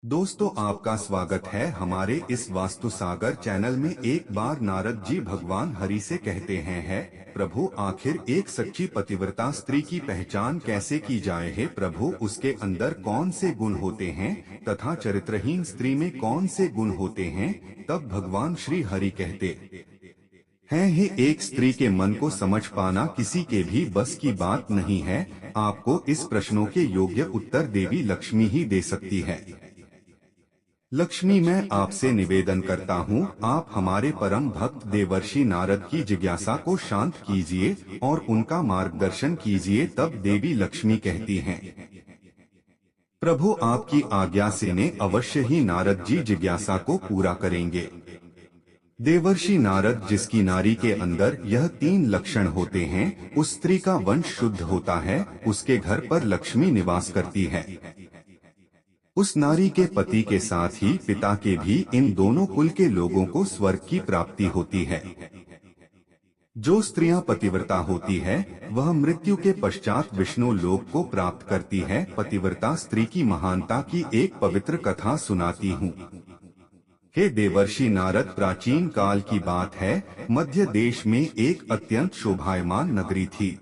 दोस्तों, आपका स्वागत है हमारे इस वास्तु सागर चैनल में। एक बार नारद जी भगवान हरि से कहते हैं, है प्रभु, आखिर एक सच्ची पतिव्रता स्त्री की पहचान कैसे की जाए? है प्रभु, उसके अंदर कौन से गुण होते हैं तथा चरित्रहीन स्त्री में कौन से गुण होते हैं? तब भगवान श्री हरि कहते हैं, ही एक स्त्री के मन को समझ पाना किसी के भी बस की बात नहीं है। आपको इस प्रश्नों के योग्य उत्तर देवी लक्ष्मी ही दे सकती है। लक्ष्मी, मैं आपसे निवेदन करता हूँ, आप हमारे परम भक्त देवर्षि नारद की जिज्ञासा को शांत कीजिए और उनका मार्गदर्शन कीजिए। तब देवी लक्ष्मी कहती हैं, प्रभु, आपकी आज्ञा से ने अवश्य ही नारद जी जिज्ञासा को पूरा करेंगे। देवर्षि नारद, जिसकी नारी के अंदर यह 3 लक्षण होते हैं, उस स्त्री का वंश शुद्ध होता है, उसके घर पर लक्ष्मी निवास करती है। उस नारी के पति के साथ ही पिता के भी इन दोनों कुल के लोगों को स्वर्ग की प्राप्ति होती है। जो स्त्रियां पतिव्रता होती है, वह मृत्यु के पश्चात विष्णु लोक को प्राप्त करती है। पतिव्रता स्त्री की महानता की एक पवित्र कथा सुनाती हूँ। हे देवर्षि नारद, प्राचीन काल की बात है। मध्य देश में एक अत्यंत शोभायमान नगरी थी।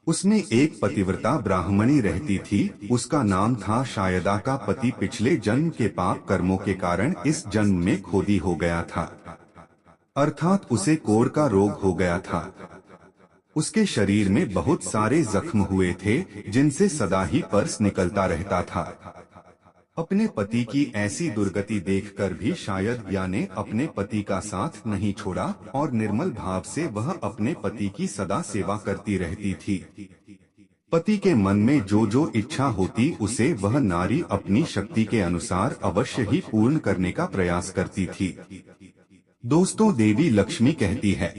उसमें एक पतिव्रता ब्राह्मणी रहती थी। उसका नाम था शायदा। का पति पिछले जन्म के पाप कर्मों के कारण इस जन्म में खोदी हो गया था, अर्थात उसे कोढ़ का रोग हो गया था। उसके शरीर में बहुत सारे जख्म हुए थे, जिनसे सदा ही परस निकलता रहता था। अपने पति की ऐसी दुर्गति देखकर भी शायद ने अपने पति का साथ नहीं छोड़ा और निर्मल भाव से वह अपने पति की सदा सेवा करती रहती थी। पति के मन में जो जो इच्छा होती उसे वह नारी अपनी शक्ति के अनुसार अवश्य ही पूर्ण करने का प्रयास करती थी। दोस्तों, देवी लक्ष्मी कहती है,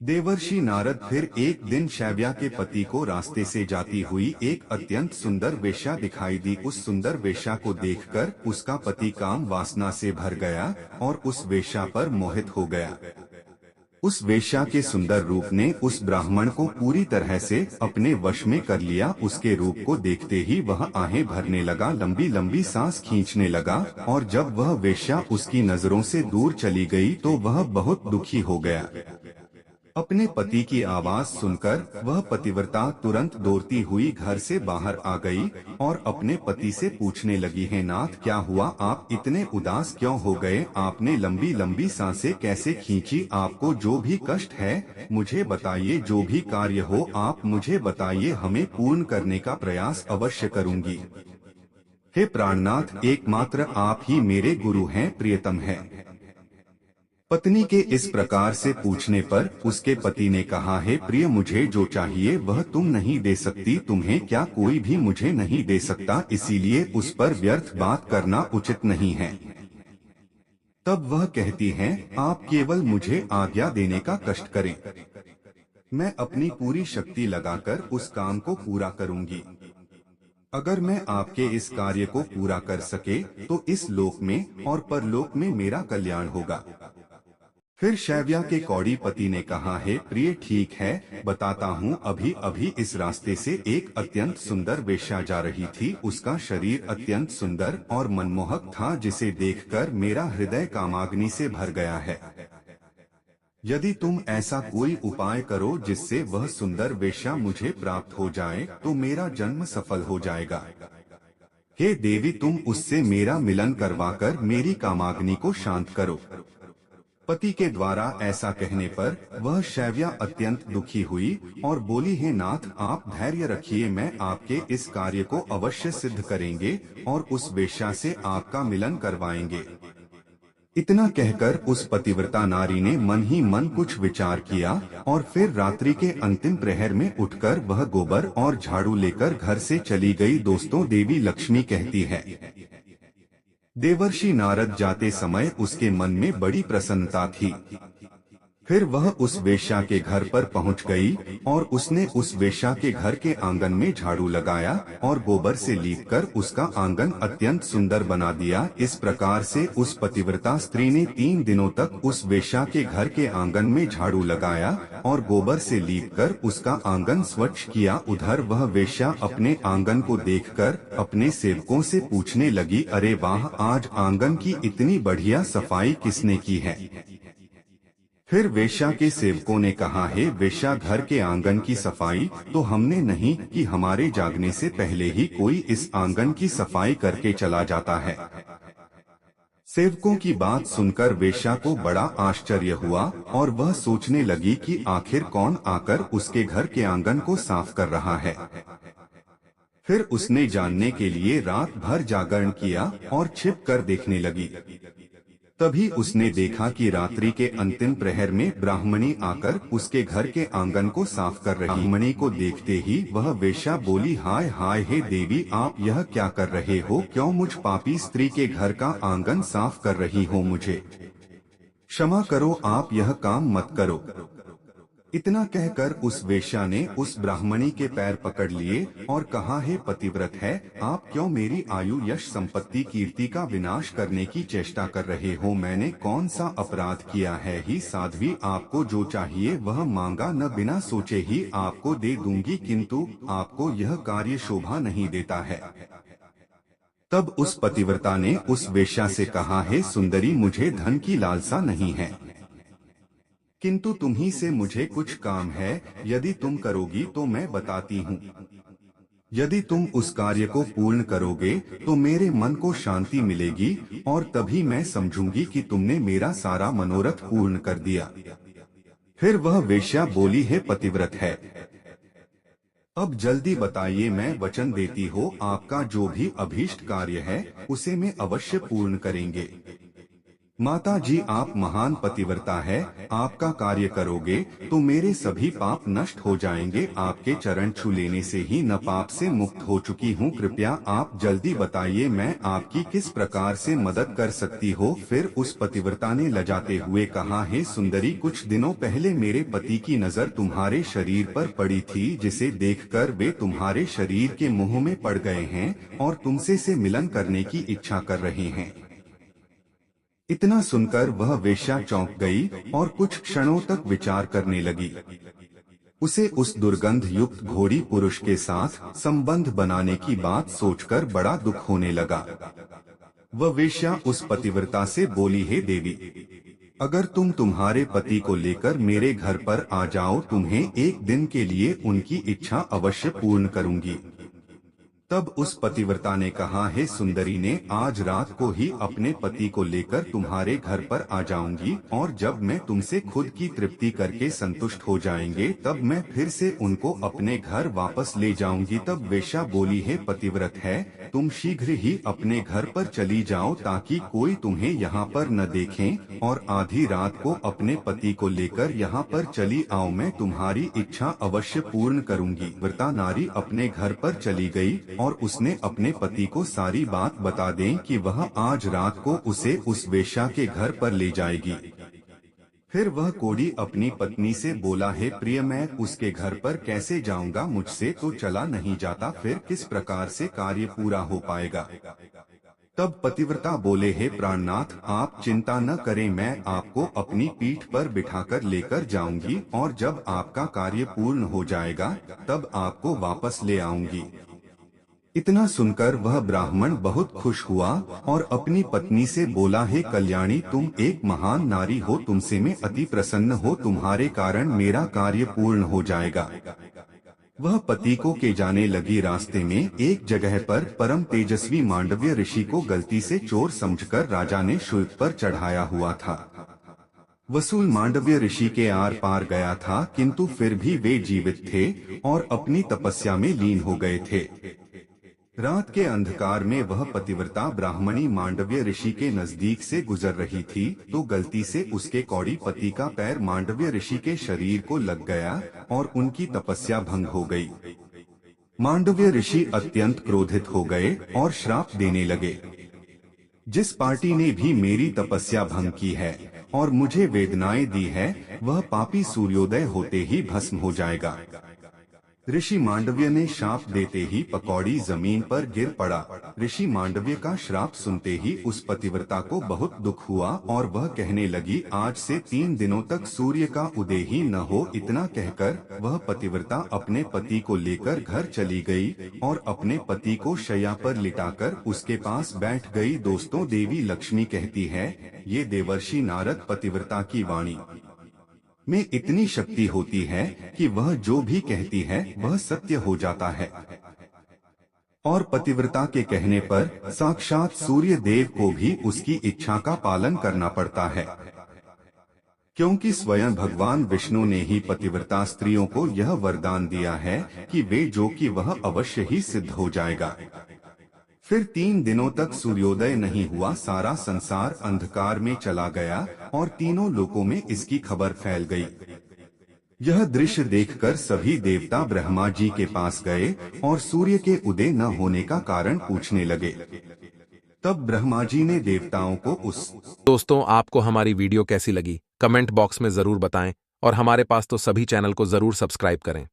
देवर्षि नारद, फिर एक दिन शैव्या के पति को रास्ते से जाती हुई एक अत्यंत सुंदर वेश्या दिखाई दी। उस सुंदर वेश्या को देखकर उसका पति काम वासना से भर गया और उस वेश्या पर मोहित हो गया। उस वेश्या के सुंदर रूप ने उस ब्राह्मण को पूरी तरह से अपने वश में कर लिया। उसके रूप को देखते ही वह आहें भरने लगा, लंबी लंबी सांस खींचने लगा, और जब वह वेश्या उसकी नजरों से दूर चली गई तो वह बहुत दुखी हो गया। अपने पति की आवाज सुनकर वह पतिव्रता तुरंत दौड़ती हुई घर से बाहर आ गई और अपने पति से पूछने लगी, है नाथ, क्या हुआ? आप इतने उदास क्यों हो गए? आपने लंबी लंबी सांसें कैसे खींची? आपको जो भी कष्ट है मुझे बताइए। जो भी कार्य हो आप मुझे बताइए, हमें पूर्ण करने का प्रयास अवश्य करूंगी। हे प्राणनाथ, एकमात्र आप ही मेरे गुरु हैं, प्रियतम है। पत्नी के इस प्रकार से पूछने पर उसके पति ने कहा, हे प्रिय, मुझे जो चाहिए वह तुम नहीं दे सकती। तुम्हें क्या कोई भी मुझे नहीं दे सकता, इसीलिए उस पर व्यर्थ बात करना उचित नहीं है। तब वह कहती हैं, आप केवल मुझे आज्ञा देने का कष्ट करें, मैं अपनी पूरी शक्ति लगाकर उस काम को पूरा करूंगी। अगर मैं आपके इस कार्य को पूरा कर सके तो इस लोक में और परलोक में मेरा कल्याण होगा। फिर शैव्या के कौड़ी पति ने कहा, हे प्रिय, ठीक है, बताता हूँ। अभी अभी इस रास्ते से एक अत्यंत सुंदर वेश्या जा रही थी। उसका शरीर अत्यंत सुंदर और मनमोहक था, जिसे देखकर मेरा हृदय कामाग्नि से भर गया है। यदि तुम ऐसा कोई उपाय करो जिससे वह सुंदर वेश्या मुझे प्राप्त हो जाए तो मेरा जन्म सफल हो जाएगा। हे देवी, तुम उससे मेरा मिलन करवाकर मेरी कामाग्नि को शांत करो। पति के द्वारा ऐसा कहने पर वह शैव्या अत्यंत दुखी हुई और बोली, हे नाथ, आप धैर्य रखिए, मैं आपके इस कार्य को अवश्य सिद्ध करेंगे और उस वेश्या से आपका मिलन करवाएंगे। इतना कहकर उस पतिव्रता नारी ने मन ही मन कुछ विचार किया और फिर रात्रि के अंतिम प्रहर में उठकर वह गोबर और झाड़ू लेकर घर से चली गई। दोस्तों, देवी लक्ष्मी कहती है, देवर्षि नारद जाते समय उसके मन में बड़ी प्रसन्नता थी। फिर वह उस वेश्या के घर पर पहुंच गई और उसने उस वेश्या के घर के आंगन में झाड़ू लगाया और गोबर से लीपकर उसका आंगन अत्यंत सुंदर बना दिया। इस प्रकार से उस पतिव्रता स्त्री ने 3 दिनों तक उस वेश्या के घर के आंगन में झाड़ू लगाया और गोबर से लीपकर उसका आंगन स्वच्छ किया। उधर वह वेश्या अपने आंगन को देखकर अपने सेवकों से पूछने लगी, अरे वाह, आज आंगन की इतनी बढ़िया सफाई किसने की है? फिर वेश्या के सेवकों ने कहा, हे वेश्या, घर के आंगन की सफाई तो हमने नहीं की, हमारे जागने से पहले ही कोई इस आंगन की सफाई करके चला जाता है। सेवकों की बात सुनकर वेश्या को बड़ा आश्चर्य हुआ और वह सोचने लगी कि आखिर कौन आकर उसके घर के आंगन को साफ कर रहा है। फिर उसने जानने के लिए रात भर जागरण किया और छिप कर देखने लगी। तभी उसने देखा कि रात्रि के अंतिम प्रहर में ब्राह्मणी आकर उसके घर के आंगन को साफ कर रही। ब्राह्मणी को देखते ही वह वेश्या बोली, हाय हाय, हे देवी, आप यह क्या कर रहे हो? क्यों मुझ पापी स्त्री के घर का आंगन साफ कर रही हो? मुझे क्षमा करो, आप यह काम मत करो। इतना कहकर उस वेश्या ने उस ब्राह्मणी के पैर पकड़ लिए और कहा, हे पतिव्रत है, आप क्यों मेरी आयु, यश, संपत्ति, कीर्ति का विनाश करने की चेष्टा कर रहे हो? मैंने कौन सा अपराध किया है? ही साध्वी, आपको जो चाहिए वह मांगा, न बिना सोचे ही आपको दे दूंगी, किंतु आपको यह कार्य शोभा नहीं देता है। तब उस पतिव्रता ने उस वेश्या से कहा, हे सुंदरी, मुझे धन की लालसा नहीं है, किंतु तुम्ही से मुझे कुछ काम है। यदि तुम करोगी तो मैं बताती हूँ। यदि तुम उस कार्य को पूर्ण करोगे तो मेरे मन को शांति मिलेगी और तभी मैं समझूंगी कि तुमने मेरा सारा मनोरथ पूर्ण कर दिया। फिर वह वेश्या बोली, हे पतिव्रत है, अब जल्दी बताइए, मैं वचन देती हो आपका जो भी अभीष्ट कार्य है उसे मैं अवश्य पूर्ण करेंगे। माता जी, आप महान पतिव्रता है, आपका कार्य करोगे तो मेरे सभी पाप नष्ट हो जाएंगे। आपके चरण छू लेने से ही न पाप से मुक्त हो चुकी हूँ। कृपया आप जल्दी बताइए, मैं आपकी किस प्रकार से मदद कर सकती हो? फिर उस पतिव्रता ने लजाते हुए कहा, हे सुंदरी, कुछ दिनों पहले मेरे पति की नजर तुम्हारे शरीर पर पड़ी थी, जिसे देखकर वे तुम्हारे शरीर के मोह में पड़ गए हैं और तुमसे से मिलन करने की इच्छा कर रहे हैं। इतना सुनकर वह वेश्या चौंक गई और कुछ क्षणों तक विचार करने लगी। उसे उस दुर्गंध युक्त घोड़ी पुरुष के साथ संबंध बनाने की बात सोचकर बड़ा दुख होने लगा। वह वेश्या उस पतिव्रता से बोली, हे देवी, अगर तुम तुम्हारे पति को लेकर मेरे घर पर आ जाओ, तुम्हें एक दिन के लिए उनकी इच्छा अवश्य पूर्ण करूंगी। तब उस पतिव्रता ने कहा, हे सुंदरी ने, आज रात को ही अपने पति को लेकर तुम्हारे घर पर आ जाऊंगी और जब मैं तुमसे खुद की तृप्ति करके संतुष्ट हो जाएंगे तब मैं फिर से उनको अपने घर वापस ले जाऊंगी। तब वेश्या बोली, हे पतिव्रत है, तुम शीघ्र ही अपने घर पर चली जाओ ताकि कोई तुम्हें यहाँ पर न देखे और आधी रात को अपने पति को लेकर यहाँ पर चली आओ, मैं तुम्हारी इच्छा अवश्य पूर्ण करूंगी। व्रता नारी अपने घर पर चली गई और उसने अपने पति को सारी बात बता दें कि वह आज रात को उसे उस वेश्या के घर पर ले जाएगी। फिर वह कोढ़ी अपनी पत्नी से बोला, हे प्रिय, मैं उसके घर पर कैसे जाऊंगा? मुझसे तो चला नहीं जाता, फिर किस प्रकार से कार्य पूरा हो पाएगा? तब पतिव्रता बोले, हे प्राणनाथ, आप चिंता न करें, मैं आपको अपनी पीठ पर बिठाकर लेकर जाऊंगी और जब आपका कार्य पूर्ण हो जाएगा तब आपको वापस ले आऊंगी। इतना सुनकर वह ब्राह्मण बहुत खुश हुआ और अपनी पत्नी से बोला, हे कल्याणी, तुम एक महान नारी हो, तुमसे मैं अति प्रसन्न हो, तुम्हारे कारण मेरा कार्य पूर्ण हो जाएगा। वह पति को के जाने लगी। रास्ते में एक जगह पर परम तेजस्वी मांडव्य ऋषि को गलती से चोर समझकर राजा ने शुल्क पर चढ़ाया हुआ था। वसूल मांडव्य ऋषि के आर पार गया था, किंतु फिर भी वे जीवित थे और अपनी तपस्या में लीन हो गए थे। रात के अंधकार में वह पतिव्रता ब्राह्मणी मांडव्य ऋषि के नजदीक से गुजर रही थी तो गलती से उसके कौड़ी पति का पैर मांडव्य ऋषि के शरीर को लग गया और उनकी तपस्या भंग हो गई। मांडव्य ऋषि अत्यंत क्रोधित हो गए और श्राप देने लगे, जिस पार्टी ने भी मेरी तपस्या भंग की है और मुझे वेदनाएं दी है वह पापी सूर्योदय होते ही भस्म हो जाएगा। ऋषि मांडव्य ने श्राप देते ही पकौड़ी जमीन पर गिर पड़ा। ऋषि मांडव्य का श्राप सुनते ही उस पतिव्रता को बहुत दुख हुआ और वह कहने लगी, आज से 3 दिनों तक सूर्य का उदय ही न हो। इतना कहकर वह पतिव्रता अपने पति को लेकर घर चली गई और अपने पति को शैया पर लिटाकर उसके पास बैठ गई। दोस्तों, देवी लक्ष्मी कहती है, ये देवर्षि नारद पतिव्रता की वाणी में इतनी शक्ति होती है कि वह जो भी कहती है वह सत्य हो जाता है और पतिव्रता के कहने पर साक्षात सूर्य देव को भी उसकी इच्छा का पालन करना पड़ता है, क्योंकि स्वयं भगवान विष्णु ने ही पतिव्रता स्त्रियों को यह वरदान दिया है कि वे जो कि वह अवश्य ही सिद्ध हो जाएगा। फिर 3 दिनों तक सूर्योदय नहीं हुआ। सारा संसार अंधकार में चला गया और तीनों लोकों में इसकी खबर फैल गई। यह दृश्य देखकर सभी देवता ब्रह्मा जी के पास गए और सूर्य के उदय न होने का कारण पूछने लगे। तब ब्रह्मा जी ने देवताओं को दोस्तों, आपको हमारी वीडियो कैसी लगी कमेंट बॉक्स में जरूर बताएं और हमारे पास तो सभी चैनल को जरूर सब्सक्राइब करें।